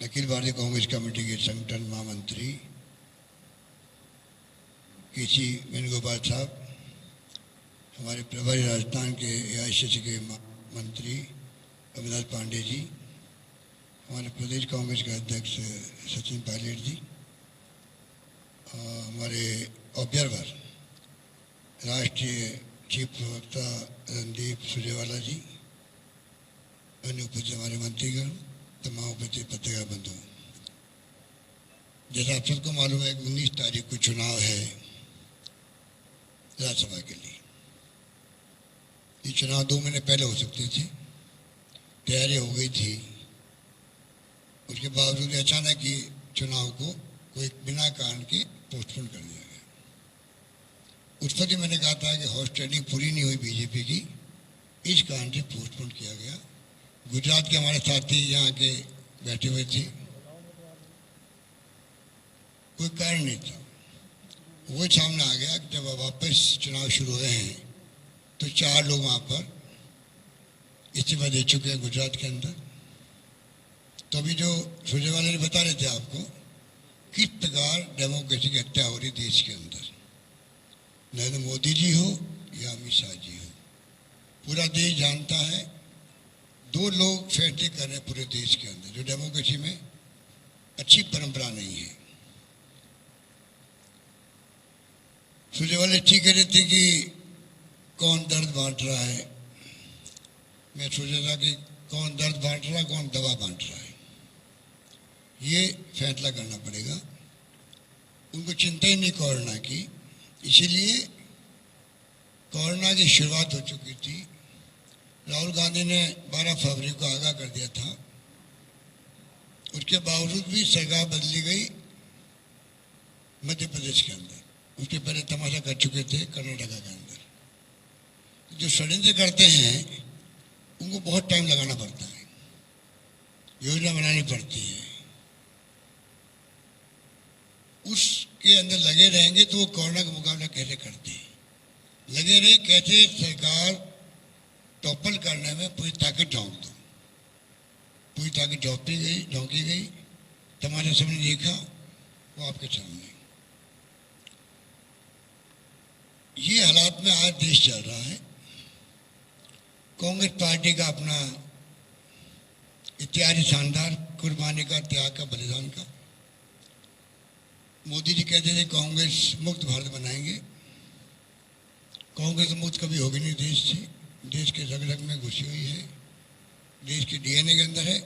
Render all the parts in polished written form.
Akhil Bharatiya Congress committee के संगठन महामंत्री केसी वेणुगोपाल साहब, हमारे प्रभारी राजस्थान के एआईसीसी के मंत्री अविनाश पांडे जी, हमारे प्रदेश कांग्रेस के अध्यक्ष सचिन पायलट जी, हमारे ऑब्जर्वर राष्ट्रीय चीफ प्रवक्ता रणदीप सुरजेवाला जी, अन्य उपस्थित हमारे मंत्रीगण, तमाम उपस्थित पत्रकार बंधु। जैसा आप सबको मालूम है कि 19 तारीख को चुनाव है राज्यसभा के लिए। ये चुनाव 2 महीने पहले हो सकते थे, तैयारी हो गई थी। उसके बावजूद अचानक ही चुनाव को कोई बिना कारण के पोस्टपोन कर दिया गया। उस पर ही मैंने कहा था कि हॉर्स ट्रेडिंग पूरी नहीं हुई बीजेपी की, इस कारण से पोस्टपोन किया गया। गुजरात के हमारे साथी यहाँ के बैठे हुए थे, कोई कारण नहीं था। वो सामने आ गया कि जब वापस चुनाव शुरू हुए हैं तो 4 लोग वहाँ पर इस्तीफा दे चुके हैं गुजरात के अंदर। तो अभी जो सुरजेवाला ने बता रहे थे आपको किस प्रकार डेमोक्रेसी की हत्या हो रही देश के अंदर, नरेंद्र मोदी जी हो या अमित शाह जी हो, पूरा देश जानता है। 2 लोग फैसले कर रहे हैं पूरे देश के अंदर, जो डेमोक्रेसी में अच्छी परंपरा नहीं है। सुरजेवाला ठीक कह रहे थे कि कौन दर्द बांट रहा है। मैं सोच रहा था कि कौन दर्द बांट रहा है, कौन दवा बांट रहा है, ये फैसला करना पड़ेगा। उनको चिंता ही नहीं कोरोना की, इसीलिए कोरोना की शुरुआत हो चुकी थी। राहुल गांधी ने 12 फरवरी को आगाह कर दिया था, उसके बावजूद भी सरकार बदली गई मध्य प्रदेश के अंदर। उसके पहले तमाशा कर चुके थे कर्नाटका के अंदर। जो षड्यंत्र करते हैं उनको बहुत टाइम लगाना पड़ता है, योजना बनानी पड़ती है। उसके अंदर लगे रहेंगे तो वो कोरोना का मुकाबला कैसे करते हैं, लगे रहे कैसे सरकार टॉपल करने में पूरी ताकत झोंक दो। पूरी ताकत झोंकी गई, तमाशा सबने देखा, वो आपके सामने। ये हालात में आज देश चल रहा है। कांग्रेस पार्टी का अपना इतिहास शानदार, कुर्बानी का, त्याग का, बलिदान का। मोदी जी कहते थे कांग्रेस मुक्त भारत बनाएंगे। कांग्रेस मुक्त कभी होगी नहीं देश से, देश के रग रग में घुसी हुई है, देश के डीएनए के अंदर है।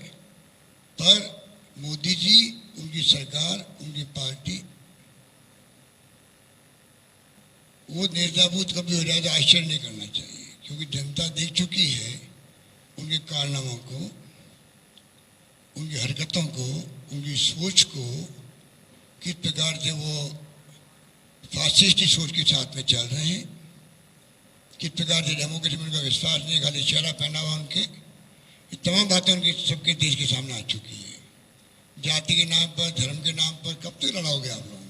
पर मोदी जी, उनकी सरकार, उनकी पार्टी वो निर्दाबूत कभी हो जाए तो आश्चर्य नहीं करना चाहिए, क्योंकि जनता देख चुकी है उनके कारनामों को, उनकी हरकतों को, उनकी सोच को, किस प्रकार से वो फासिस्टी सोच के साथ में चल रहे हैं, किस प्रकार से डेमोक्रेसी में उनका विश्वास नहीं, खाली चेहरा पहना हुआ उनके। ये तमाम बातें उनके सबके देश के सामने आ चुकी है। जाति के नाम पर, धर्म के नाम पर कब तक लड़ाओगे आप लोगों को।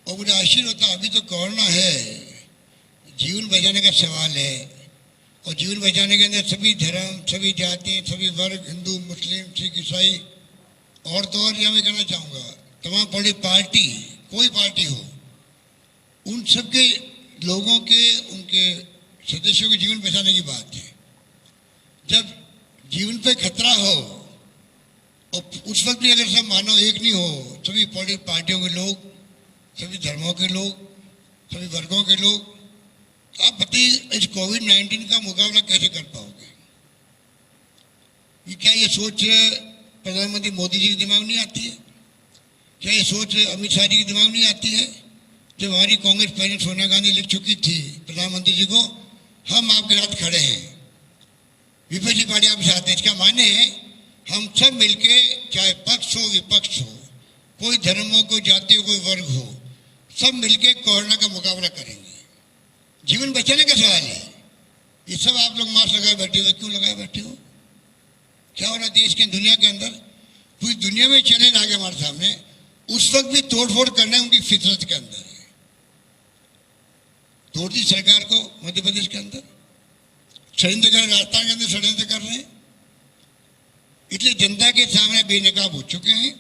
और मुझे आश्चर्य होता है, अभी तो कोरोना है, जीवन बचाने का सवाल है, और जीवन बचाने के अंदर सभी धर्म, सभी जाति, सभी वर्ग, हिंदू, मुस्लिम, सिख, ईसाई, और तो और यह मैं कहना चाहूँगा तमाम पॉलिटिकल पार्टी, कोई पार्टी हो, उन सबके लोगों के, उनके सदस्यों के जीवन बचाने की बात है। जब जीवन पे खतरा हो और उस वक्त भी अगर सब मानव एक नहीं हो, सभी पॉलिटिकल पार्टियों के लोग, सभी धर्मों के लोग, सभी वर्गों के लोग, आप बताइए इस कोविड-19 का मुकाबला कैसे कर पाओगे। ये क्या ये सोच प्रधानमंत्री मोदी जी के दिमाग में नहीं आती है? क्या ये सोच अमित शाह जी के दिमाग में नहीं आती है? जब हमारी कांग्रेस प्रेसिडेंट सोनिया गांधी लिख चुकी थी प्रधानमंत्री जी को, हम आपके साथ खड़े हैं, विपक्षी पार्टी आपके साथ है। इसका माने है हम सब मिलके, चाहे पक्ष हो विपक्ष हो, कोई धर्म हो, कोई जाति हो, कोई वर्ग हो, सब मिलके कोरोना का मुकाबला करेंगे। जीवन बचाने का सवाल है। ये सब आप लोग मास्क लगाए बैठे हो, क्यों लगाए बैठे हो? क्या हो रहा देश के, दुनिया के अंदर? पूरी दुनिया में चैलेंज आ गया हमारे सामने, उस वक्त भी तोड़फोड़ करना उनकी फितरत के अंदर है। तोड़ दी सरकार को मध्य प्रदेश के अंदर, षड्यंत्र कर, राजस्थान के अंदर षड्यंत्र कर रहे हैं। इसलिए जनता के सामने बेनकाब हो चुके हैं।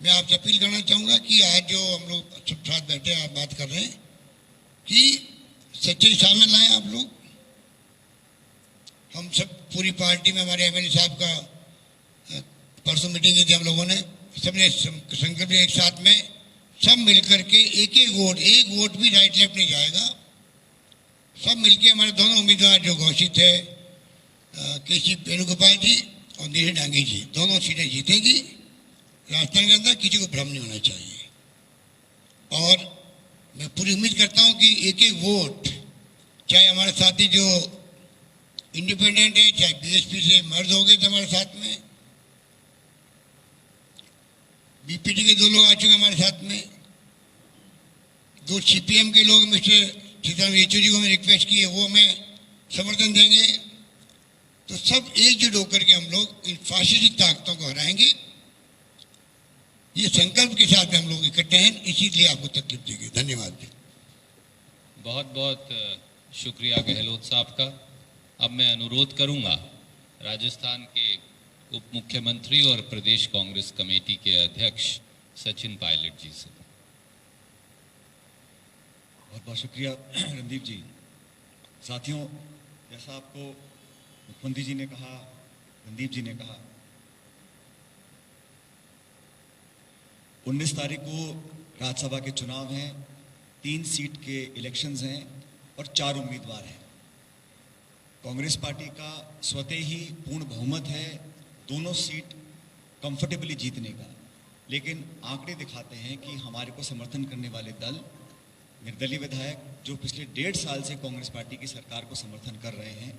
मैं आपसे अपील करना चाहूँगा कि आज जो हम लोग सब साथ बैठे आप बात कर रहे हैं कि सच्चाई सामने लाएं आप लोग। हम सब पूरी पार्टी में हमारे एमएलए साहब का परसों मीटिंग की थी हम लोगों ने, सबने संकल्प एक साथ में सब मिलकर के एक वोट भी राइट लेफ्ट नहीं जाएगा। सब मिलके हमारे दोनों उम्मीदवार जो घोषित है केसी वेणुगोपाल जी और नीरज डांगी जी, दोनों सीटें जीतेगी राजस्थान के अंदर। किसी को भ्रम नहीं होना चाहिए और मैं पूरी उम्मीद करता हूं कि एक एक वोट, चाहे हमारे साथी जो इंडिपेंडेंट है, चाहे बीएसपी से मर्द हो गए थे हमारे साथ में, बीपीटी के 2 लोग आ चुके हमारे साथ में, 2 सीपीएम के लोग मिस्टर सीताराम येचुरी को मैं रिक्वेस्ट की है, वो हमें समर्थन देंगे। तो सब एकजुट होकर के हम लोग इन फासिस्टी ताकतों को हराएंगे। ये संकल्प के साथ हम लोग इकट्ठे हैं, इसीलिए आपको तकलीफ दी गई। धन्यवाद। बहुत बहुत शुक्रिया गहलोत साहब का। अब मैं अनुरोध करूंगा राजस्थान के उप मुख्यमंत्री और प्रदेश कांग्रेस कमेटी के अध्यक्ष सचिन पायलट जी से। बहुत बहुत शुक्रिया रणदीप जी। साथियों, जैसा आपको मुख्यमंत्री जी ने कहा, रणदीप जी ने कहा, 19 तारीख को राज्यसभा के चुनाव हैं, 3 सीट के इलेक्शंस हैं और 4 उम्मीदवार हैं। कांग्रेस पार्टी का स्वतः ही पूर्ण बहुमत है दोनों सीट कंफर्टेबली जीतने का, लेकिन आंकड़े दिखाते हैं कि हमारे को समर्थन करने वाले दल, निर्दलीय विधायक जो पिछले 1.5 साल से कांग्रेस पार्टी की सरकार को समर्थन कर रहे हैं,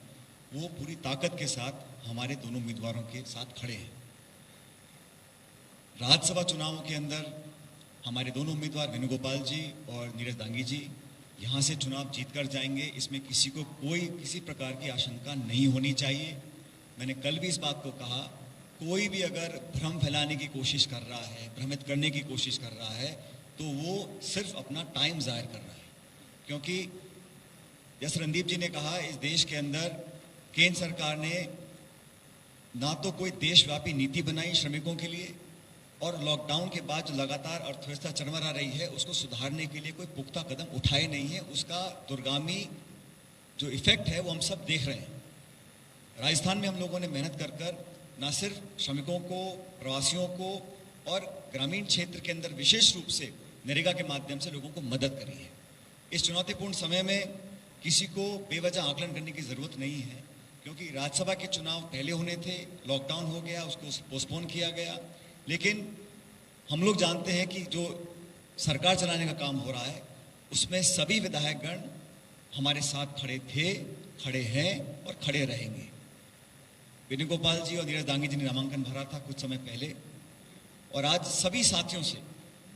वो पूरी ताकत के साथ हमारे दोनों उम्मीदवारों के साथ खड़े हैं। राज्यसभा चुनावों के अंदर हमारे दोनों उम्मीदवार वेणुगोपाल जी और नीरज डांगी जी यहाँ से चुनाव जीतकर जाएंगे। इसमें किसी को किसी प्रकार की आशंका नहीं होनी चाहिए। मैंने कल भी इस बात को कहा, कोई भी अगर भ्रम फैलाने की कोशिश कर रहा है, भ्रमित करने की कोशिश कर रहा है, तो वो सिर्फ अपना टाइम ज़ाहिर कर रहा है। क्योंकि जैसे रणदीप जी ने कहा, इस देश के अंदर केंद्र सरकार ने ना तो कोई देशव्यापी नीति बनाई श्रमिकों के लिए, और लॉकडाउन के बाद जो लगातार अर्थव्यवस्था चरमरा रही है उसको सुधारने के लिए कोई पुख्ता कदम उठाए नहीं है। उसका दुर्गामी जो इफेक्ट है वो हम सब देख रहे हैं। राजस्थान में हम लोगों ने मेहनत कर कर न सिर्फ श्रमिकों को, प्रवासियों को और ग्रामीण क्षेत्र के अंदर विशेष रूप से नरेगा के माध्यम से लोगों को मदद करी है। इस चुनौतीपूर्ण समय में किसी को बेवजह आकलन करने की ज़रूरत नहीं है, क्योंकि राज्यसभा के चुनाव पहले होने थे, लॉकडाउन हो गया, उसको पोस्टपोन किया गया। लेकिन हम लोग जानते हैं कि जो सरकार चलाने का काम हो रहा है उसमें सभी विधायकगण हमारे साथ खड़े थे, खड़े हैं और खड़े रहेंगे। वेणुगोपाल जी और नीरज डांगी जी ने नामांकन भरा था कुछ समय पहले, और आज सभी साथियों से,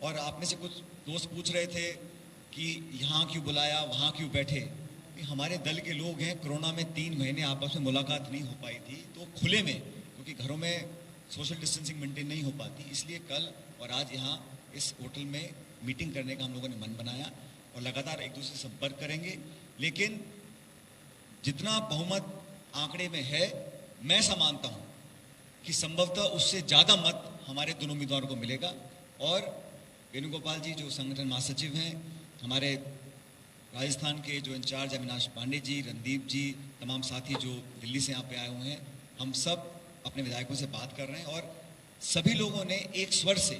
और आप में से कुछ दोस्त पूछ रहे थे कि यहाँ क्यों बुलाया, वहाँ क्यों बैठे, कि हमारे दल के लोग हैं, कोरोना में 3 महीने आपस में मुलाकात नहीं हो पाई थी, तो खुले में, क्योंकि घरों में सोशल डिस्टेंसिंग मेंटेन नहीं हो पाती, इसलिए कल और आज यहाँ इस होटल में मीटिंग करने का हम लोगों ने मन बनाया और लगातार एक दूसरे से संपर्क करेंगे। लेकिन जितना बहुमत आंकड़े में है, मैं ऐसा मानता हूँ कि संभवतः उससे ज़्यादा मत हमारे दोनों उम्मीदवारों को मिलेगा। और वेणुगोपाल जी जो संगठन महासचिव हैं, हमारे राजस्थान के जो इंचार्ज अविनाश पांडे जी, रणदीप जी, तमाम साथी जो दिल्ली से यहाँ पे आए हुए हैं, हम सब अपने विधायकों से बात कर रहे हैं और सभी लोगों ने एक स्वर से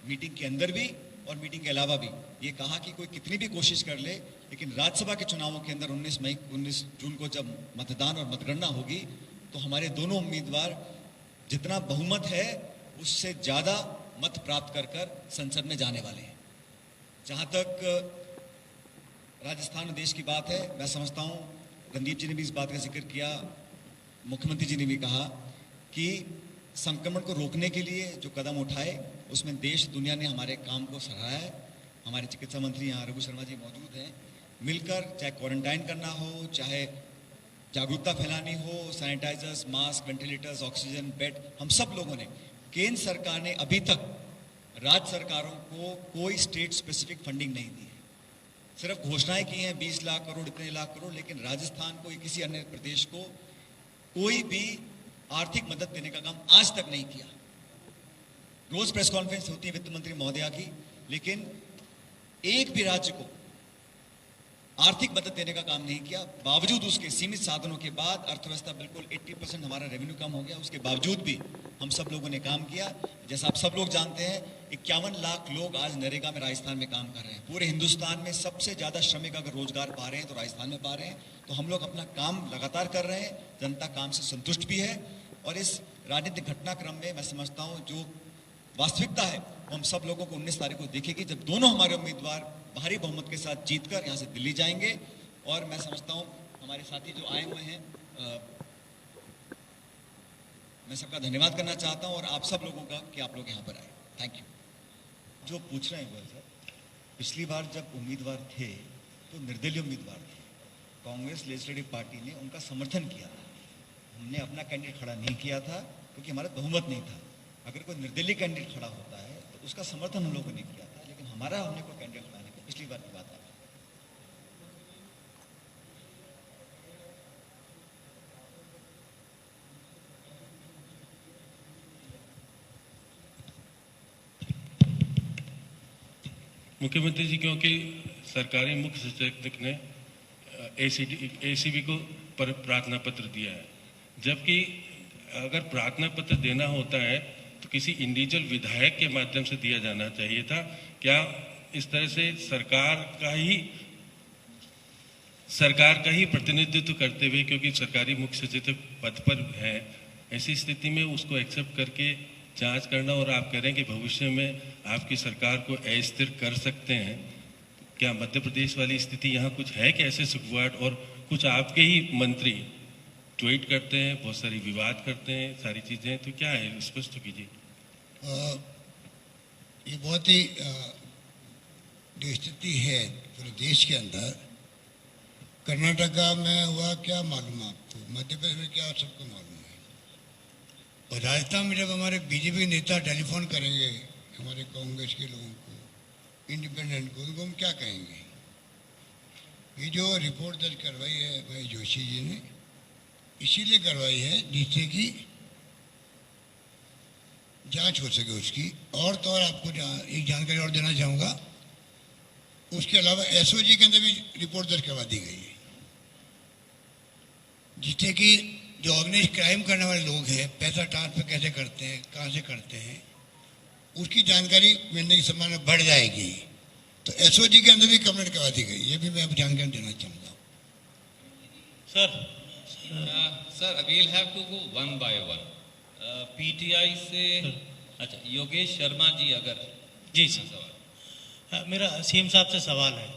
मीटिंग के अंदर भी और मीटिंग के अलावा भी ये कहा कि कोई कितनी भी कोशिश कर ले, लेकिन राज्यसभा के चुनावों के अंदर 19 जून को जब मतदान और मतगणना होगी तो हमारे दोनों उम्मीदवार जितना बहुमत है उससे ज़्यादा मत प्राप्त कर कर संसद में जाने वाले हैं। जहाँ तक राजस्थान देश की बात है, मैं समझता हूँ रणदीप जी ने भी इस बात का जिक्र किया, मुख्यमंत्री जी ने भी कहा कि संक्रमण को रोकने के लिए जो कदम उठाए उसमें देश दुनिया ने हमारे काम को सराहा है। हमारे चिकित्सा मंत्री यहाँ रघु शर्मा जी मौजूद हैं, मिलकर चाहे क्वारंटाइन करना हो, चाहे जागरूकता फैलानी हो, sanitisers, mask, ventilators, oxygen bed, हम सब लोगों ने, केंद्र सरकार ने अभी तक राज्य सरकारों को कोई स्टेट स्पेसिफिक फंडिंग नहीं दी है। सिर्फ घोषणाएं की हैं 20 लाख करोड़, इतने लाख करोड़, लेकिन राजस्थान को या किसी अन्य प्रदेश को कोई भी आर्थिक मदद देने का काम आज तक नहीं किया। रोज प्रेस कॉन्फ्रेंस होती है वित्त मंत्री महोदया की, लेकिन एक भी राज्य को आर्थिक मदद देने का काम नहीं किया। बावजूद उसके सीमित साधनों के बाद अर्थव्यवस्था बिल्कुल 80% हमारा रेवेन्यू कम हो गया, उसके बावजूद भी हम सब लोगों ने काम किया। जैसा आप सब लोग जानते हैं, 51 लाख लोग आज नरेगा में राजस्थान में काम कर रहे हैं। पूरे हिंदुस्तान में सबसे ज्यादा श्रमिक अगर रोजगार पा रहे हैं तो राजस्थान में पा रहे हैं। तो हम लोग अपना काम लगातार कर रहे हैं, जनता काम से संतुष्ट भी है। और इस राजनीतिक घटनाक्रम में मैं समझता हूं जो वास्तविकता है वो हम सब लोगों को 19 तारीख को देखेगी, जब दोनों हमारे उम्मीदवार भारी बहुमत के साथ जीतकर यहाँ से दिल्ली जाएंगे। और मैं समझता हूँ हमारे साथी जो आए हुए हैं, मैं सबका धन्यवाद करना चाहता हूँ और आप सब लोगों का कि आप लोग यहाँ पर आए। Thank you. जो पूछ रहे हैं वो सर, पिछली बार जब उम्मीदवार थे तो निर्दलीय उम्मीदवार थे, कांग्रेस लेजिस्लेटिव पार्टी ने उनका समर्थन किया था। हमने अपना कैंडिडेट खड़ा नहीं किया था क्योंकि हमारा बहुमत नहीं था। अगर कोई निर्दलीय कैंडिडेट खड़ा होता है तो उसका समर्थन हम लोगों ने किया था, लेकिन हमारा हमने कोई कैंडिडेट खड़ा नहीं किया। पिछली बार की बात है। मुख्यमंत्री जी, क्योंकि सरकारी मुख्य सचेतक ने एसीबी को प्रार्थना पत्र दिया है, जबकि अगर प्रार्थना पत्र देना होता है तो किसी इंडिविजुअल विधायक के माध्यम से दिया जाना चाहिए था। क्या इस तरह से सरकार का ही प्रतिनिधित्व करते हुए, क्योंकि सरकारी मुख्य सचेतक पद पर है, ऐसी स्थिति में उसको एक्सेप्ट करके जांच करना, और आप कह रहे हैं कि भविष्य में आपकी सरकार को अस्थिर कर सकते हैं, क्या मध्य प्रदेश वाली स्थिति यहाँ कुछ है कि ऐसे सुखवाट? और कुछ आपके ही मंत्री ट्वीट करते हैं, बहुत सारी विवाद करते हैं, सारी चीजें, तो क्या है, स्पष्ट कीजिए। ये बहुत ही जो स्थिति है पूरे देश के अंदर, कर्नाटका में हुआ क्या मालूम आपको, मध्य प्रदेश में क्या सबको मालूम है। और राजस्थान में जब हमारे बीजेपी नेता टेलीफोन करेंगे हमारे कांग्रेस के लोगों को, इंडिपेंडेंट को, उनको हम क्या कहेंगे? ये जो रिपोर्ट दर्ज करवाई है भाई जोशी जी ने, इसीलिए करवाई है जिससे कि जांच हो सके उसकी। और तो और आपको एक जानकारी और देना चाहूँगा, उसके अलावा एसओजी के अंदर भी रिपोर्ट दर्ज करवा दी गई है, जिससे कि जो ऑर्गेनाइज क्राइम करने वाले लोग हैं, पैसा ट्रांसफर कैसे करते हैं, कहाँ से करते हैं, उसकी जानकारी मिलने की संभावना बढ़ जाएगी। तो एसओजी के अंदर भी कंप्लेंट करवा दी गई, ये भी मैं अब जानकारी देना चाहूँगा। Sir we'll have to go one by one. PTI से अच्छा योगेश शर्मा जी, अगर जी सर, मेरा सीएम साहब से सवाल है।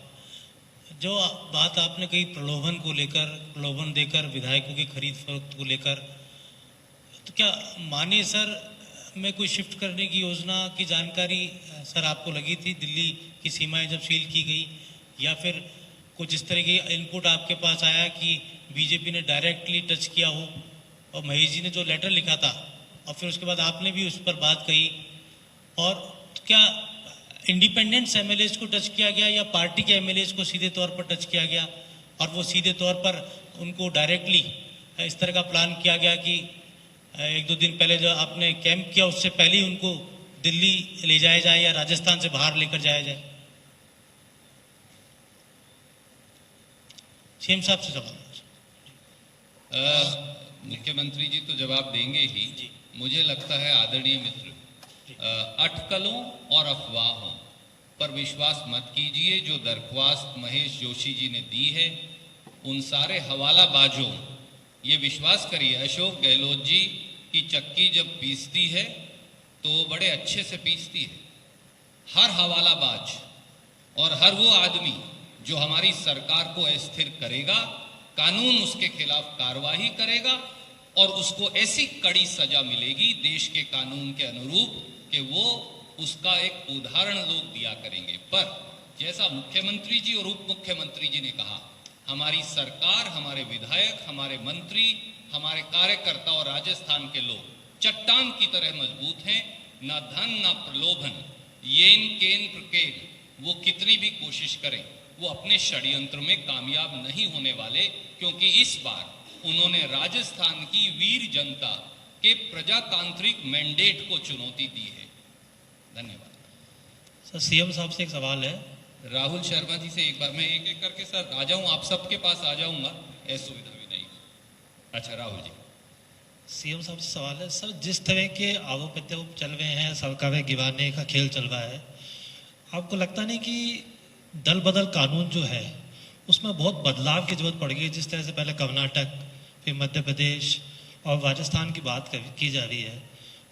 जो बात आपने कही प्रलोभन को लेकर, प्रलोभन देकर विधायकों की खरीद फरोख्त को लेकर, तो क्या माने सर में कोई शिफ्ट करने की योजना की जानकारी सर आपको लगी थी दिल्ली की सीमाएं जब सील की गई, या फिर कुछ इस तरह की इनपुट आपके पास आया कि बीजेपी ने डायरेक्टली टच किया हो, और महेश जी ने जो लेटर लिखा था और फिर उसके बाद आपने भी उस पर बात कही, और क्या इंडिपेंडेंट्स एमएलएज को टच किया गया या पार्टी के एमएलएज को सीधे तौर पर टच किया गया, और वो सीधे तौर पर उनको डायरेक्टली इस तरह का प्लान किया गया कि एक दो दिन पहले जो आपने कैंप किया उससे पहले ही उनको दिल्ली ले जाया जाए या राजस्थान से बाहर लेकर जाया जाए? सीएम साहब से सवाल। मुख्यमंत्री जी तो जवाब देंगे ही। मुझे लगता है आदरणीय मित्र, अटकलों और अफवाहों पर विश्वास मत कीजिए। जो दरख्वास्त महेश जोशी जी ने दी है, उन सारे हवालाबाजों, ये विश्वास करिए, अशोक गहलोत जी की चक्की जब पीसती है तो बड़े अच्छे से पीसती है। हर हवालाबाज और हर वो आदमी जो हमारी सरकार को अस्थिर करेगा, कानून उसके खिलाफ कार्रवाई करेगा और उसको ऐसी कड़ी सजा मिलेगी देश के कानून के अनुरूप कि वो उसका एक उदाहरण लोग दिया करेंगे। पर जैसा मुख्यमंत्री जी और उप मुख्यमंत्री जी ने कहा, हमारी सरकार, हमारे विधायक, हमारे मंत्री, हमारे कार्यकर्ता और राजस्थान के लोग चट्टान की तरह मजबूत हैं। ना धन ना प्रलोभन, येन केन प्रकेल, वो कितनी भी कोशिश करें वो अपने षड्यंत्र में कामयाब नहीं होने वाले, क्योंकि इस बार उन्होंने राजस्थान की वीर जनता के प्रजातांत्रिक मैंडेट को चुनौती दी है। धन्यवाद। सर सीएम साहब से एक सवाल है। राहुल शर्मा जी से एक बार मैं एक एक करके सर आ जाऊं, आप सबके पास आ जाऊंगा, ऐसी सुविधा भी नहीं। अच्छा राहुल जी। सीएम साहब से सवाल है सर, जिस तरह के आरोप प्रत्यारोप चल रहे हैं, सरकारें गिराने का खेल चल रहा है, आपको लगता नहीं कि दल बदल कानून जो है उसमें बहुत बदलाव की जरूरत पड़ गई? जिस तरह से पहले कर्नाटक, फिर मध्य प्रदेश और राजस्थान की बात की जा रही है,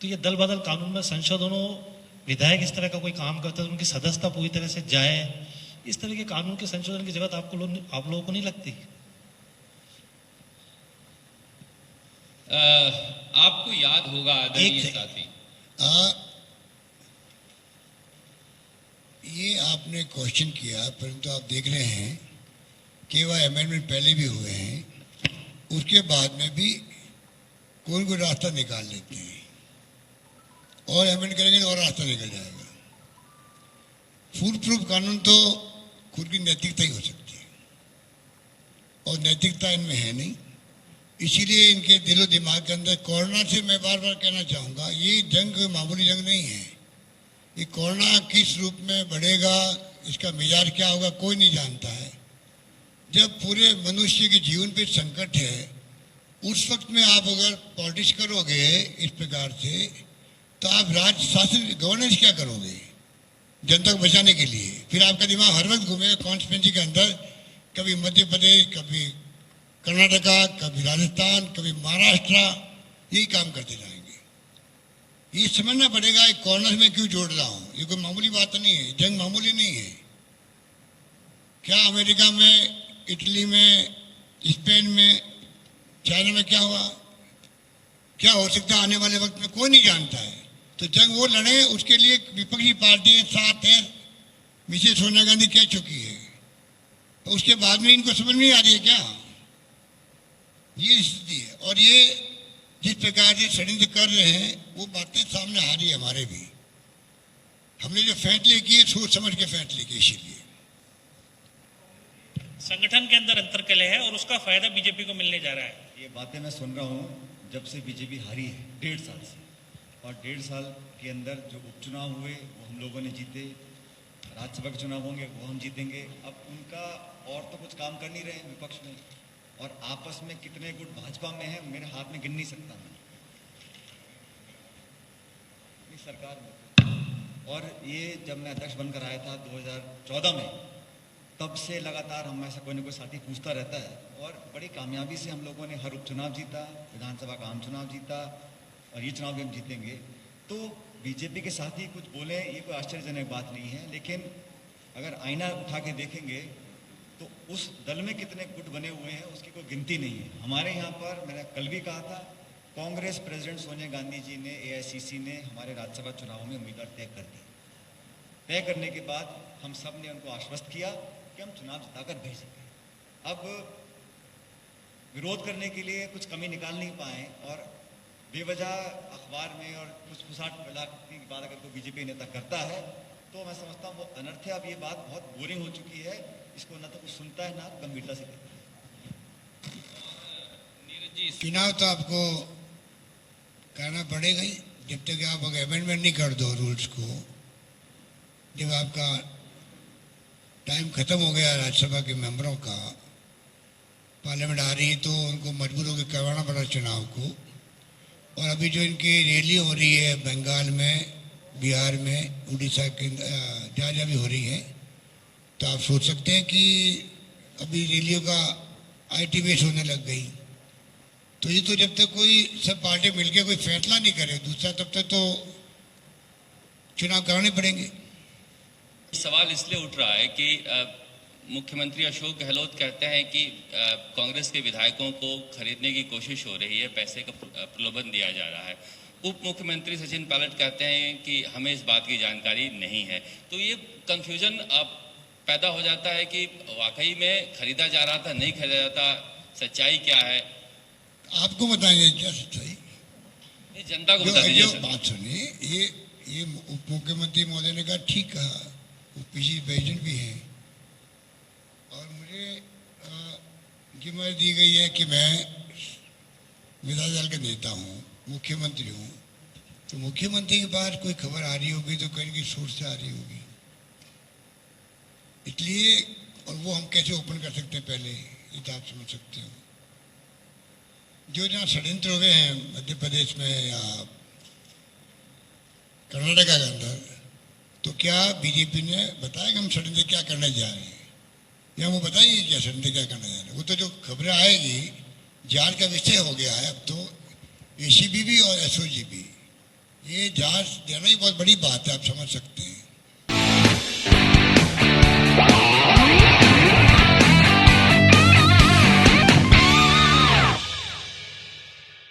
तो ये दल बदल कानून में संशोधनों, विधायक इस तरह का कोई काम करते हैं उनकी सदस्यता पूरी तरह से जाए, इस तरह के कानून के संशोधन की जरूरत आप लोगों को नहीं लगती? आपको याद होगा आदरणीय साथी, ये आपने क्वेश्चन किया, परंतु आप देख रहे हैं कि वह अमेंडमेंट पहले भी हुए हैं, उसके बाद में भी कोई कोई रास्ता निकाल लेते हैं और अमेंड करेंगे तो और रास्ता निकल जाएगा। फूल प्रूफ कानून तो खुद की नैतिकता ही हो सकती है और नैतिकता इनमें है नहीं, इसीलिए इनके दिलो दिमाग के अंदर कोरोना से मैं बार बार कहना चाहूँगा, ये जंग मामूली जंग नहीं है। ये कोरोना किस रूप में बढ़ेगा, इसका मिजाज क्या होगा, कोई नहीं जानता है। जब पूरे मनुष्य के जीवन पे संकट है, उस वक्त में आप अगर पॉलिटिक्स करोगे इस प्रकार से, तो आप राज्य शासन गवर्नेंस क्या करोगे जनता को बचाने के लिए? फिर आपका दिमाग हर वक्त घूमेगा कॉन्स्टिट्यूंसी के अंदर, कभी मध्य प्रदेश, कभी कर्नाटका, कभी राजस्थान, कभी महाराष्ट्र, यही काम करते जाएंगे। ये समझना पड़ेगा कोरोना में क्यों जोड़ रहा हूँ, ये कोई मामूली बात नहीं है, जंग मामूली नहीं है। क्या अमेरिका में, इटली में, स्पेन में, चाइना में क्या हुआ, क्या हो सकता है आने वाले वक्त में, कोई नहीं जानता है। तो जंग वो लड़े, उसके लिए विपक्षी पार्टियां साथ हैं, मिसेस सोनिया गांधी कह चुकी है, तो उसके बाद में इनको समझ नहीं आ रही है क्या? ये स्थिति है। और ये जिस प्रकार से षड्यंत्र कर रहे हैं, वो बातें सामने आ रही है हमारे भी। हमने जो फैसले किए सोच समझ के फैसले किए, इसीलिए संगठन के अंदर अंतरकलह है और उसका फायदा बीजेपी को मिलने जा रहा है। ये बातें मैं सुन रहा हूँ जब से बीजेपी हारी है 1.5 साल से, और 1.5 साल के अंदर जो उपचुनाव हुए वो हम लोगों ने जीते, राज्यसभा के चुनाव होंगे वो हम जीतेंगे। अब उनका और तो कुछ काम कर नहीं रहे हैं विपक्ष में, और आपस में कितने गुट भाजपा में है मेरे हाथ में गिन नहीं सकता मैं अपनी सरकार में। और ये जब मैं अध्यक्ष बनकर आया था 2014 में, तब से लगातार हम ऐसा कोई ना कोई साथी पूछता रहता है, और बड़ी कामयाबी से हम लोगों ने हर उपचुनाव जीता, विधानसभा का आम चुनाव जीता, और ये चुनाव भी हम जीतेंगे। तो बीजेपी के साथी कुछ बोले ये कोई आश्चर्यजनक बात नहीं है, लेकिन अगर आईना उठा के देखेंगे तो उस दल में कितने गुट बने हुए हैं उसकी कोई गिनती नहीं है। हमारे यहाँ पर मैंने कल भी कहा था, कांग्रेस प्रेसिडेंट सोनिया गांधी जी ने, एआईसीसी ने हमारे राज्यसभा चुनाव में उम्मीदवार तय कर दिए। तय करने के बाद हम सब ने उनको आश्वस्त किया कि हम चुनाव जिताकर भेजेंगे। अब विरोध करने के लिए कुछ कमी निकाल नहीं पाए, और बेवजह अखबार में और कुछ फुसाट फैलाने की बात अगर कोई बीजेपी नेता करता है तो मैं समझता हूँ वो अनर्थ है। अब ये बात बहुत बोरिंग हो चुकी है, इसको ना तो कुछ सुनता है ना गंभीरता से लेता है। नीरज जी, चुनाव तो आपको करना पड़ेगा ही, जब तक आप अमेंडमेंट नहीं कर दो रूल्स को। जब आपका टाइम खत्म हो गया राज्यसभा के मेंबरों का, पार्लियामेंट आ रही है, तो उनको मजबूर होकर करवाना पड़ा चुनाव को। और अभी जो इनकी रैली हो रही है बंगाल में, बिहार में, उड़ीसा के जहाँ जहाँ भी हो रही है, तो आप सोच सकते हैं कि अभी रैलियों का आईटी बेस होने लग गई। तो ये तो जब तक कोई सब पार्टी मिलकर कोई फैसला नहीं करे दूसरा, तब तक तो चुनाव कराने पड़ेंगे। सवाल इसलिए उठ रहा है कि मुख्यमंत्री अशोक गहलोत कहते हैं कि कांग्रेस के विधायकों को खरीदने की कोशिश हो रही है, पैसे का प्रलोभन दिया जा रहा है। उप मुख्यमंत्री सचिन पायलट कहते हैं कि हमें इस बात की जानकारी नहीं है। तो ये कंफ्यूजन अब पैदा हो जाता है कि वाकई में खरीदा जा रहा था, नहीं खरीदा जाता, सच्चाई क्या है? आपको बताएंगे क्या सच्चाई? ये जनता को बता दीजिए। बात सुनिए, ये उप मुख्यमंत्री महोदय ने कहा, ठीक कहा, वो पीसी प्रेसिडेंट भी हैं, और मुझे जिम्मेदारी दी गई है कि मैं विधायक दल का नेता हूँ, मुख्यमंत्री हूँ, तो मुख्यमंत्री के पास कोई खबर आ रही होगी तो कहीं की सोर्स से आ रही होगी, इसलिए। और वो हम कैसे ओपन कर सकते हैं पहले, ये तो आप समझ सकते हो। जो जहाँ षड्यंत्र हुए हैं मध्य प्रदेश में या कर्नाटक के अंदर, तो क्या बीजेपी ने बताया कि हम षड्यंत्र क्या करने जा रहे हैं, या वो बताइए क्या षड्यंत्र क्या करने जा रहे हैं? वो तो जो खबरें आएगी जांच का विषय हो गया है अब तो, एसीबी भी और एसओजी भी। ये जांच देना ही बहुत बड़ी बात है, आप समझ सकते हैं।